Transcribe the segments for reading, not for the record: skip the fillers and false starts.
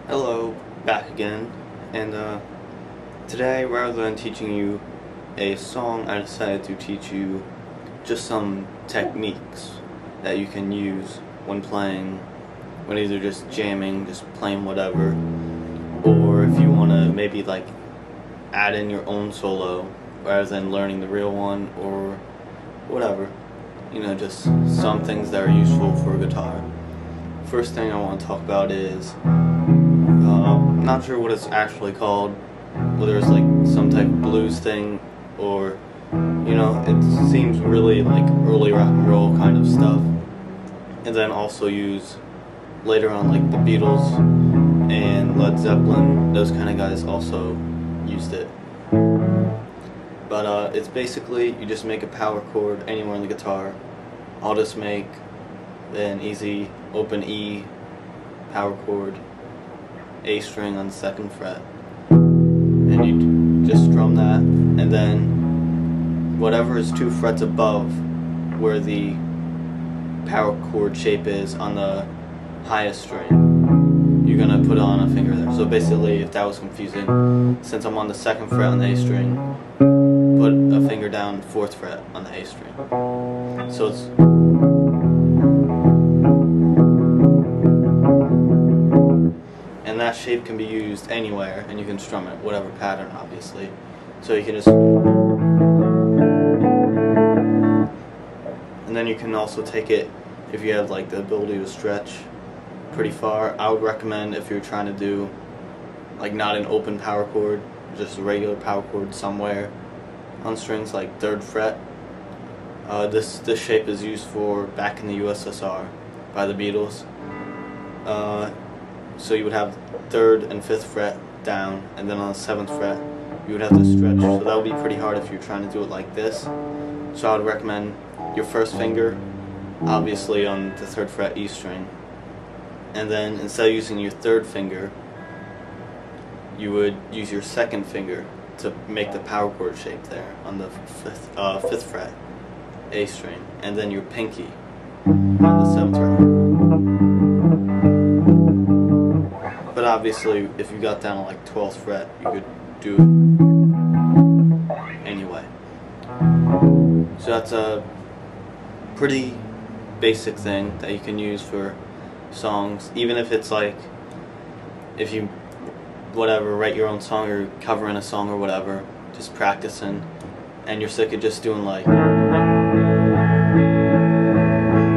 Hello, back again, and today rather than teaching you a song, I decided to teach you just some techniques that you can use when playing, when either just jamming, just playing whatever, or if you want to maybe like add in your own solo rather than learning the real one, or whatever, you know, just some things that are useful for a guitar. First thing I want to talk about is not sure what it's actually called, whether it's like some type of blues thing or, you know, it seems really like early rock and roll kind of stuff. And then also use later on like the Beatles and Led Zeppelin, those kind of guys also used it. But it's basically you just make a power chord anywhere on the guitar. I'll just make an easy open E power chord, A string on the 2nd fret, and you just strum that, and then whatever is 2 frets above where the power chord shape is on the highest string, you're gonna put on a finger there. So basically, if that was confusing, since I'm on the 2nd fret on the A string, put a finger down 4th fret on the A string. So it's and that shape can be used anywhere, and you can strum it whatever pattern, obviously. So you can just, and then you can also take it, if you have like the ability to stretch pretty far. I would recommend, if you're trying to do like not an open power chord, just a regular power chord somewhere on strings like 3rd fret. This shape is used for Back in the USSR by the Beatles. So you would have 3rd and 5th fret down, and then on the 7th fret you would have to stretch. So that would be pretty hard if you're trying to do it like this. So I would recommend your first finger, obviously on the 3rd fret E string, and then instead of using your 3rd finger, you would use your 2nd finger to make the power chord shape there on the 5th fret A string, and then your pinky on the 7th fret. But obviously, if you got down to like 12th fret, you could do it anyway. So that's a pretty basic thing that you can use for songs, even if it's like, if you whatever, write your own song or covering a song or whatever, just practicing, and you're sick of just doing like,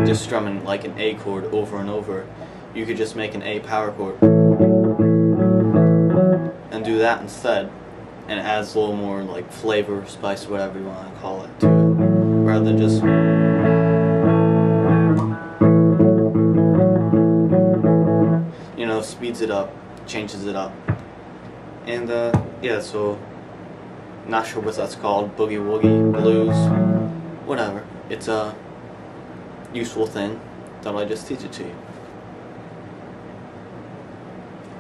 just strumming like an A chord over and over, you could just make an A power chord and do that instead, and it adds a little more like flavor, spice, whatever you want to call it, to it, rather than just speeds it up, changes it up. And yeah, so not sure what that's called, boogie woogie, blues, whatever. It's a useful thing. Thought I'd just teach it to you.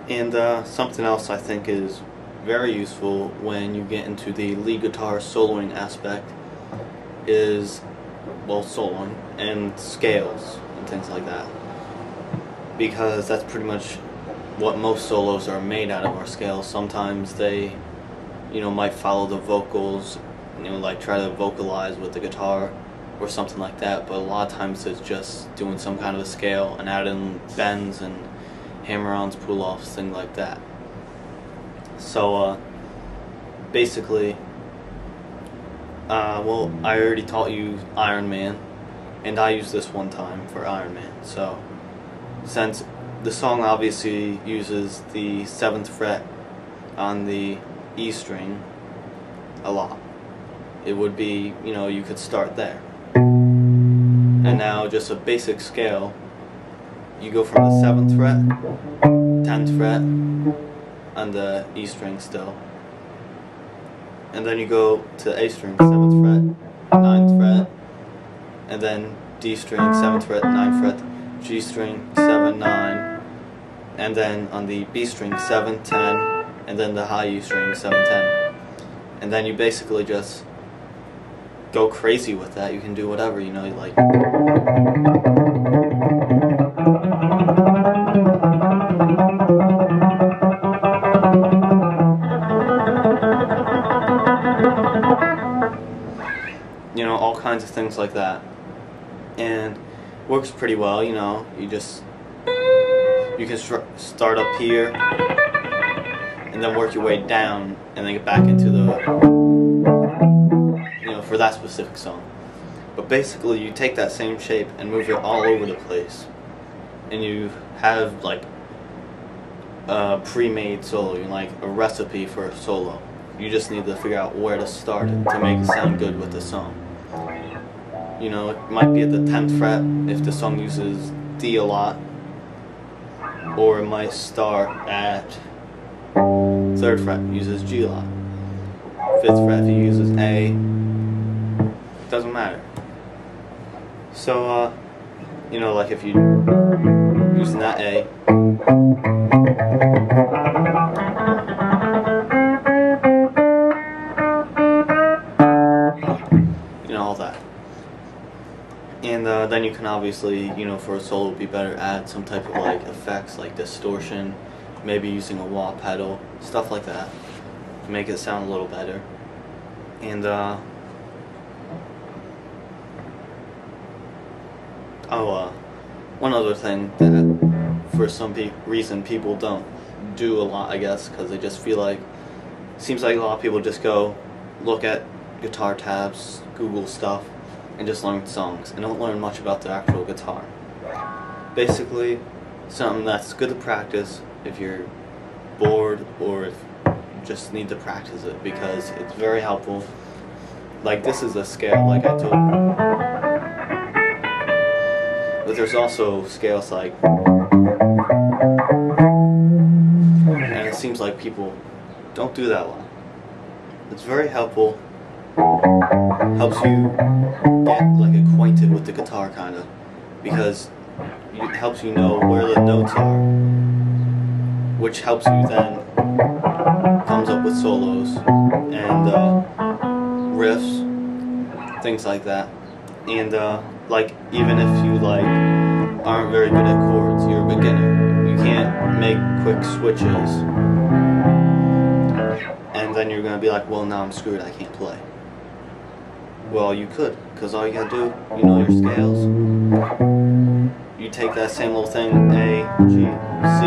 And something else I think is very useful when you get into the lead guitar soloing aspect is, well, soloing and scales and things like that, because that's pretty much what most solos are made out of, are scales. Sometimes they, you know, might follow the vocals, you know, like try to vocalize with the guitar or something like that, but a lot of times it's just doing some kind of a scale and adding bends and hammer-ons, pull-offs, things like that. So basically, well, I already taught you Iron Man, and I used this one time for Iron Man. So since the song obviously uses the 7th fret on the E string a lot, it would be, you know, you could start there. And now just a basic scale, you go from the 7th fret, 10th fret on the E string still, and then you go to A string, 7th fret, 9th fret, and then D string, 7th fret, 9th fret, G string, 7, 9, and then on the B string, 7, 10, and then the high E string, 7, 10. And then you basically just go crazy with that. You can do whatever, you know, you like. all kinds of things like that. And works pretty well, you know. You can start up here and then work your way down and then get back into the, you know, for that specific song. But basically you take that same shape and move it all over the place, and you have like a pre-made solo, like a recipe for a solo. You just need to figure out where to start it to make it sound good with the song. You know, it might be at the 10th fret if the song uses D a lot, or it might start at 3rd fret, uses G a lot. 5th fret if it uses A, doesn't matter. So, you know, like if you using that A, you know, all that. And then you can obviously, you know, for a solo it'd be better add some type of like effects like distortion, maybe using a wah pedal, stuff like that to make it sound a little better. And one other thing that for some reason people don't do a lot, I guess, because they just feel like, seems like a lot of people just go look at guitar tabs, Google stuff, and just learn songs and don't learn much about the actual guitar. Basically, something that's good to practice if you're bored or if you just need to practice it, because it's very helpful. Like, this is a scale, like I told you. But there's also scales like, and it seems like people don't do that a lot. It's very helpful. Helps you get like acquainted with the guitar, kind of, because it helps you know where the notes are, which helps you then comes up with solos and riffs, things like that. And like, even if you like aren't very good at chords, you're a beginner, you can't make quick switches, and then you're gonna be like, well, now I'm screwed, I can't play. Well, you could, because all you gotta do, you know your scales. You take that same little thing, A, G, C,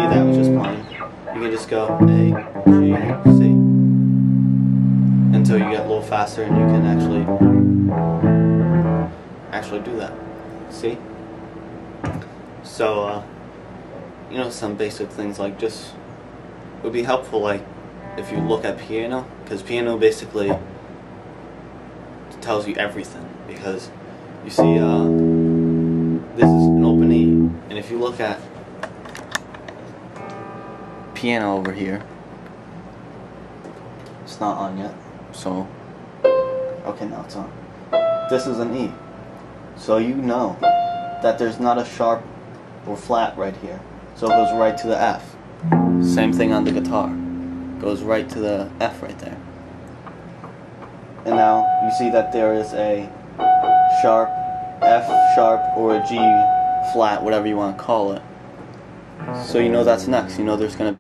that was just playing. You can just go A, G, C, until you get a little faster and you can actually do that. See? So, you know, some basic things like just would be helpful, like if you look at piano, because piano basically tells you everything, because you see this is an open E, and if you look at piano over here, it's not on yet, so okay, now it's on. This is an E, so you know that there's not a sharp or flat right here, so it goes right to the F. Same thing on the guitar, goes right to the F right there. And now you see that there is a sharp, F sharp, or a G flat, whatever you want to call it. So you know that's next. You know there's gonna.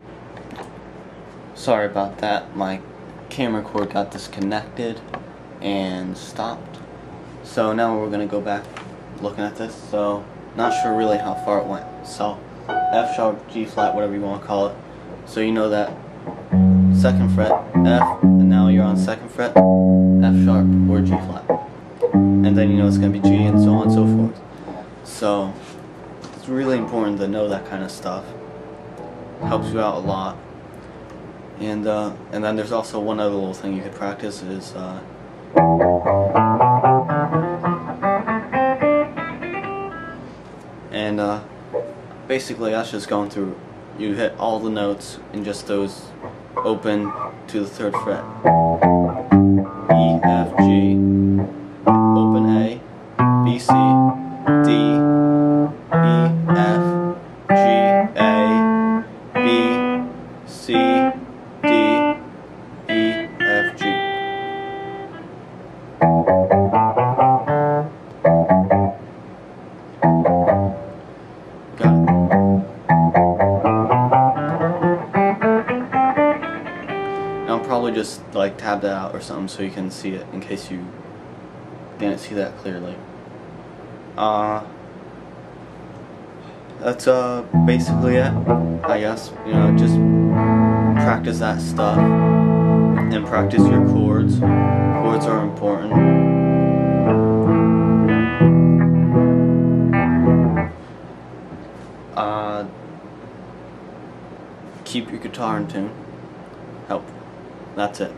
Sorry about that. My camera cord got disconnected and stopped. So now we're gonna go back looking at this. So not sure really how far it went. So F sharp, G flat, whatever you want to call it. So you know that 2nd fret, F, and now you're on 2nd fret, F sharp or G flat, and then you know it's going to be G, and so on and so forth. So it's really important to know that kind of stuff. Helps you out a lot. And then there's also one other little thing you could practice is basically that's just going through. You hit all the notes in just those open to the 3rd fret. E, F, G, open A, B, C, D, E, F, G, A, B, C, D, E, F, G. Got it. I'll probably just like tab that out or something so you can see it in case you didn't see that clearly. That's basically it, I guess. You know, just practice that stuff and practice your chords. Chords are important. Keep your guitar in tune. Help. That's it.